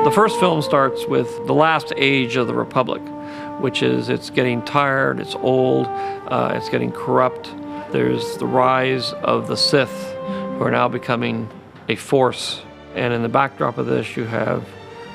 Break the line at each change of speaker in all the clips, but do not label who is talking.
The first film starts with the last age of the Republic, which is it's getting tired, it's old, it's getting corrupt. There's the rise of the Sith, who are now becoming a force. And in the backdrop of this, you have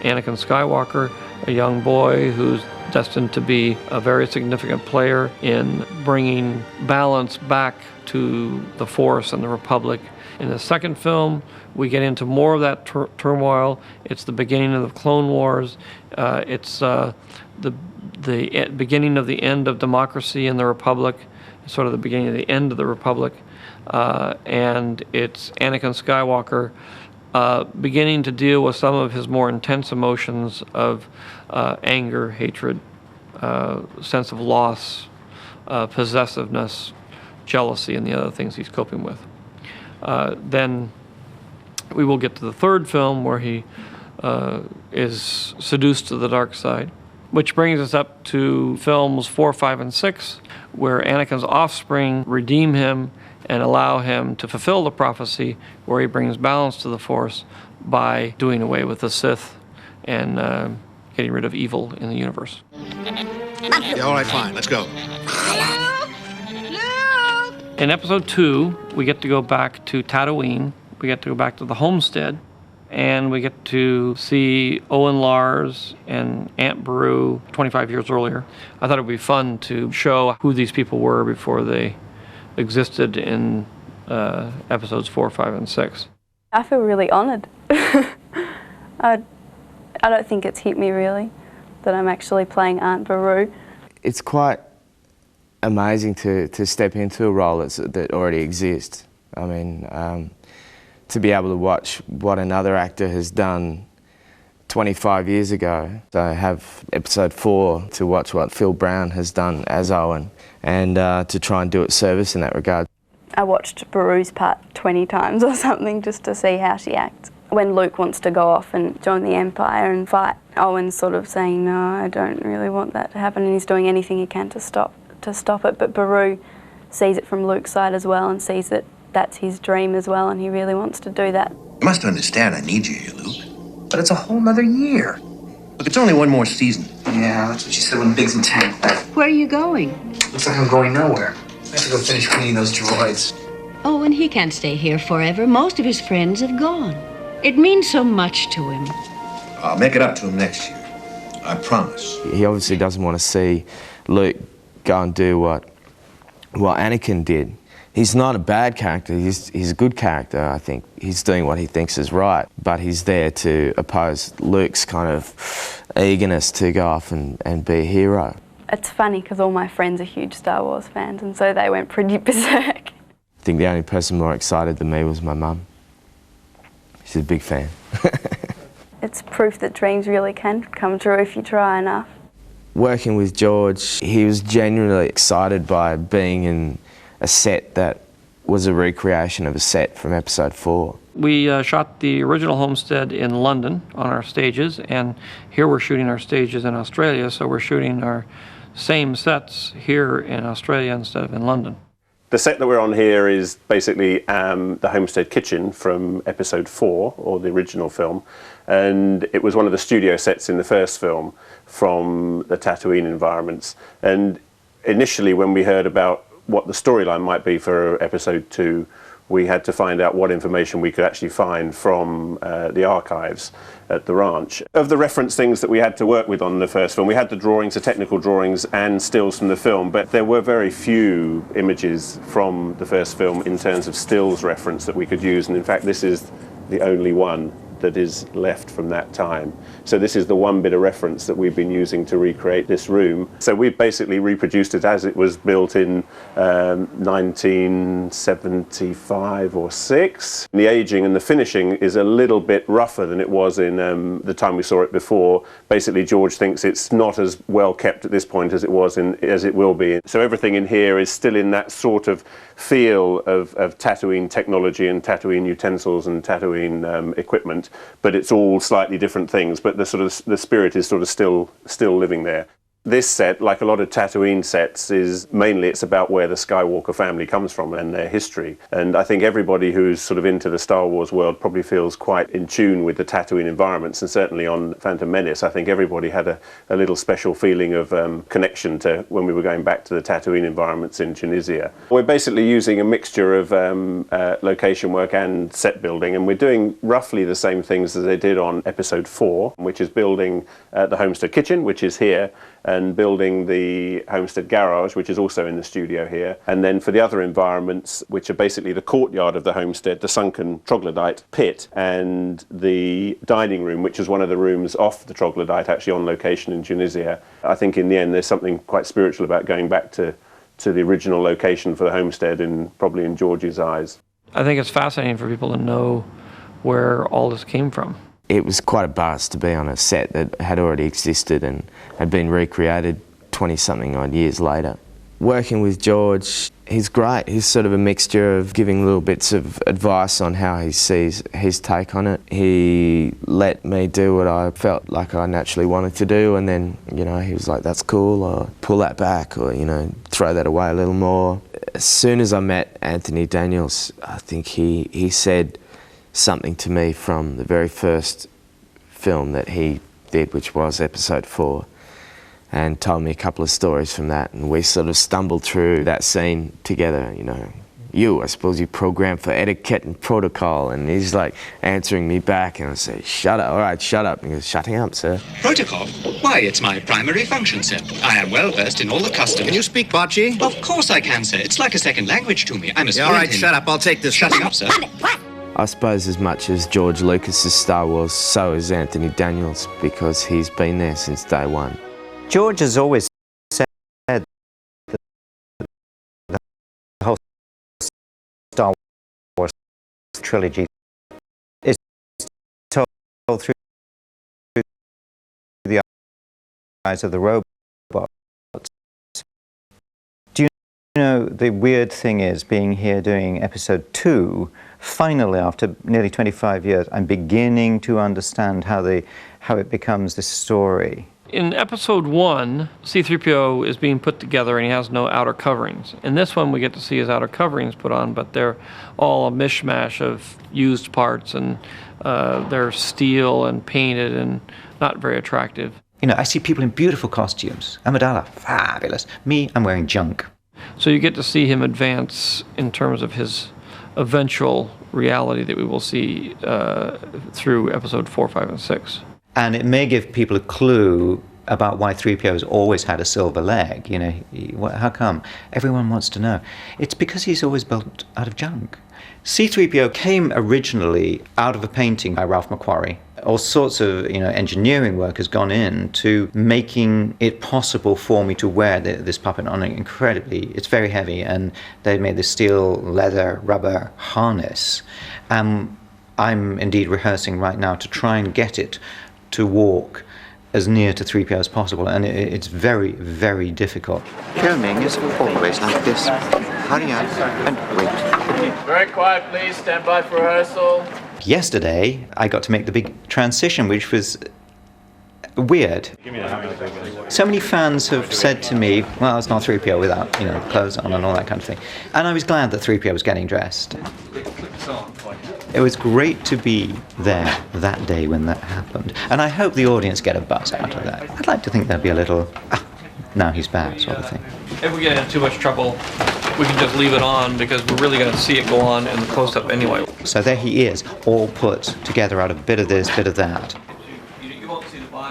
Anakin Skywalker, a young boy who's destined to be a very significant player in bringing balance back to the Force and the Republic. In the second film, we get into more of that turmoil. It's the beginning of the Clone Wars. It's the beginning of the end of democracy in the Republic, sort of the beginning of the end of the Republic. And it's Anakin Skywalker beginning to deal with some of his more intense emotions of anger, hatred, sense of loss, possessiveness, jealousy, and the other things he's coping with. Then we will get to the third film where he is seduced to the dark side, which brings us up to films 4, 5, and 6, where Anakin's offspring redeem him and allow him to fulfill the prophecy where he brings balance to the Force by doing away with the Sith and getting rid of evil in the universe.
Yeah, all right, fine, let's go.
In episode 2, we get to go back to Tatooine, we get to go back to the homestead, and we get to see Owen Lars and Aunt Beru 25 years earlier. I thought it would be fun to show who these people were before they existed in episodes 4, 5, and 6.
I feel really honoured. I don't think it's hit me really that I'm actually playing Aunt Beru.
It's quite amazing to step into a role that already exists. I mean, to be able to watch what another actor has done 25 years ago. So I have episode 4 to watch what Phil Brown has done as Owen and to try and do it service in that regard.
I watched Beru's part 20 times or something just to see how she acts. When Luke wants to go off and join the Empire and fight, Owen's sort of saying, no, I don't really want that to happen, and he's doing anything he can to stop it. But Beru sees it from Luke's side as well and sees that that's his dream as well, and he really wants to do that.
You must understand I need you here, Luke. But it's a whole nother year. Look, it's only one more season.
Yeah, that's what she said when Biggs and Tank left.
Where are you going?
Looks like I'm going nowhere. I have to go finish cleaning those droids.
Oh, and he can't stay here forever. Most of his friends have gone. It means so much to him.
I'll make it up to him next year. I promise.
He obviously doesn't want to see Luke go and do what Anakin did. He's not a bad character, he's a good character, I think. He's doing what he thinks is right, but he's there to oppose Luke's kind of eagerness to go off and be a hero.
It's funny because all my friends are huge Star Wars fans, and so they went pretty berserk.
I think the only person more excited than me was my mum. She's a big fan.
It's proof that dreams really can come true if you try enough.
Working with George, he was genuinely excited by being in a set that was a recreation of a set from episode 4.
We shot the original homestead in London on our stages, and here we're shooting our stages in Australia, so we're shooting our same sets here in Australia instead of in London.
The set that we're on here is basically the homestead kitchen from episode 4, or the original film, and it was one of the studio sets in the first film from the Tatooine environments. And initially when we heard about what the storyline might be for episode 2, we had to find out what information we could actually find from the archives at the ranch. Of the reference things that we had to work with on the first film, we had the drawings, the technical drawings and stills from the film, but there were very few images from the first film in terms of stills reference that we could use, and in fact this is the only one that is left from that time. So this is the one bit of reference that we've been using to recreate this room. So we've basically reproduced it as it was built in 1975 or 6. The aging and the finishing is a little bit rougher than it was in the time we saw it before. Basically George thinks it's not as well kept at this point as it was as it will be. So everything in here is still in that sort of feel of Tatooine technology and Tatooine utensils and Tatooine equipment, but it's all slightly different things, but the spirit is sort of still living there. This set, like a lot of Tatooine sets, is mainly it's about where the Skywalker family comes from and their history. And I think everybody who's sort of into the Star Wars world probably feels quite in tune with the Tatooine environments, and certainly on Phantom Menace, I think everybody had a little special feeling of connection to when we were going back to the Tatooine environments in Tunisia. We're basically using a mixture of location work and set building, and we're doing roughly the same things as they did on Episode 4, which is building the Homestead Kitchen, which is here, and building the Homestead Garage, which is also in the studio here. And then for the other environments, which are basically the courtyard of the homestead, the sunken troglodyte pit, and the dining room, which is one of the rooms off the troglodyte, actually on location in Tunisia. I think in the end there's something quite spiritual about going back to the original location for the homestead, probably in George's eyes.
I think it's fascinating for people to know where all this came from.
It was quite a buzz to be on a set that had already existed and had been recreated 20-something odd years later. Working with George, he's great. He's sort of a mixture of giving little bits of advice on how he sees his take on it. He let me do what I felt like I naturally wanted to do, and then, you know, he was like, that's cool, or pull that back, or, you know, throw that away a little more. As soon as I met Anthony Daniels, I think he said something to me from the very first film that he did, which was Episode 4, and told me a couple of stories from that, and we sort of stumbled through that scene together. You know, I suppose you programmed for etiquette and protocol, and he's like answering me back, and I say, shut up, all right, shut up. And he goes, shutting up, sir.
Protocol? Why, it's my primary function, sir. I am well versed in all the customs.
Can you speak Bocce?
Of course I can, sir. It's like a second language to me. I'm as
Yeah, all right, shut up. I'll take this.
Shutting up, sir.
I suppose as much as George Lucas's Star Wars, so is Anthony Daniels, because he's been there since day one.
George has always said that the whole Star Wars trilogy is told through the eyes of the robots. Do you know, the weird thing is, being here doing Episode 2, finally, after nearly 25 years, I'm beginning to understand how it becomes this story.
In Episode 1, C-3PO is being put together and he has no outer coverings. In this one, we get to see his outer coverings put on, but they're all a mishmash of used parts, and they're steel and painted and not very attractive.
You know, I see people in beautiful costumes. Amidala, fabulous. Me, I'm wearing junk.
So you get to see him advance in terms of his eventual reality that we will see through Episode 4, 5, and 6.
And it may give people a clue about why 3PO has always had a silver leg. You know, how come? Everyone wants to know. It's because he's always built out of junk. C-3PO came originally out of a painting by Ralph McQuarrie. All sorts of, you know, engineering work has gone into making it possible for me to wear this puppet on incredibly. It's very heavy, and they made this steel, leather, rubber harness. I'm indeed rehearsing right now to try and get it to walk as near to 3PO as possible, and it's very, very difficult.
Filming is always like this. Hurry up and wait.
Very quiet, please. Stand by for rehearsal.
Yesterday, I got to make the big transition, which was weird. So many fans have said to me, well, it's not 3PO without, you know, clothes on and all that kind of thing. And I was glad that 3PO was getting dressed. It was great to be there that day when that happened. And I hope the audience get a buzz out of that. I'd like to think there'd be a little, now he's back sort of thing.
If we get into too much trouble, we can just leave it on, because we're really going to see it go on in the close-up anyway.
So there he is, all put together out of a bit of this, bit of that.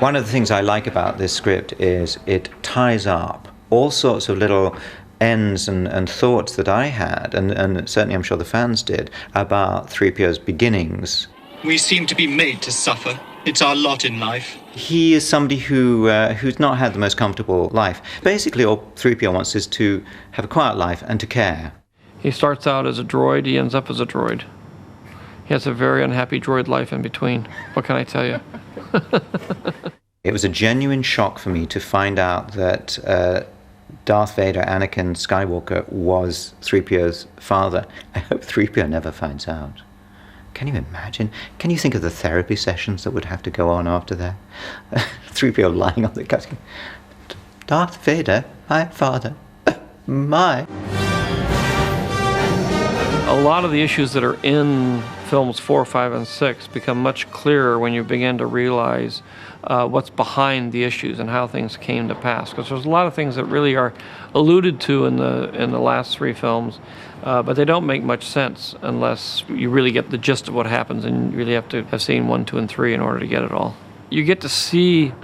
One of the things I like about this script is it ties up all sorts of little ends and thoughts that I had, and certainly I'm sure the fans did, about 3PO's beginnings.
We seem to be made to suffer. It's our lot in life.
He is somebody who's not had the most comfortable life. Basically, all 3PO wants is to have a quiet life and to care.
He starts out as a droid, he ends up as a droid. He has a very unhappy droid life in between. What can I tell you?
It was a genuine shock for me to find out that Darth Vader, Anakin Skywalker, was 3PO's father. I hope 3PO never finds out. Can you imagine? Can you think of the therapy sessions that would have to go on after that? 3PO lying on the cutting. Darth Vader, my father, my.
A lot of the issues that are in films 4, 5, and 6 become much clearer when you begin to realize what's behind the issues and how things came to pass. Because there's a lot of things that really are alluded to in the last 3 films, but they don't make much sense unless you really get the gist of what happens, and you really have to have seen 1, 2, and 3 in order to get it all. You get to see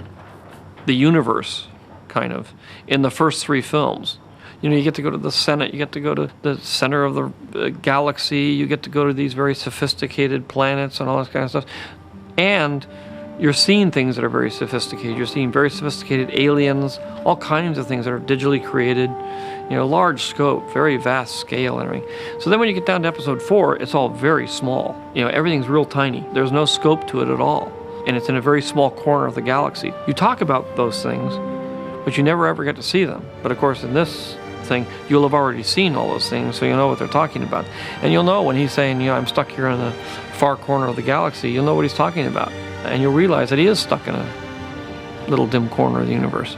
the universe, kind of, in the first 3 films. You know, you get to go to the Senate, you get to go to the center of the galaxy, you get to go to these very sophisticated planets and all this kind of stuff. And you're seeing things that are very sophisticated. You're seeing very sophisticated aliens, all kinds of things that are digitally created, you know, large scope, very vast scale and everything. So then when you get down to episode 4, it's all very small. You know, everything's real tiny. There's no scope to it at all. And it's in a very small corner of the galaxy. You talk about those things, but you never ever get to see them. But of course in this thing, you'll have already seen all those things, so you'll know what they're talking about. And you'll know when he's saying, you know, I'm stuck here in the far corner of the galaxy, you'll know what he's talking about. And you'll realize that he is stuck in a little dim corner of the universe.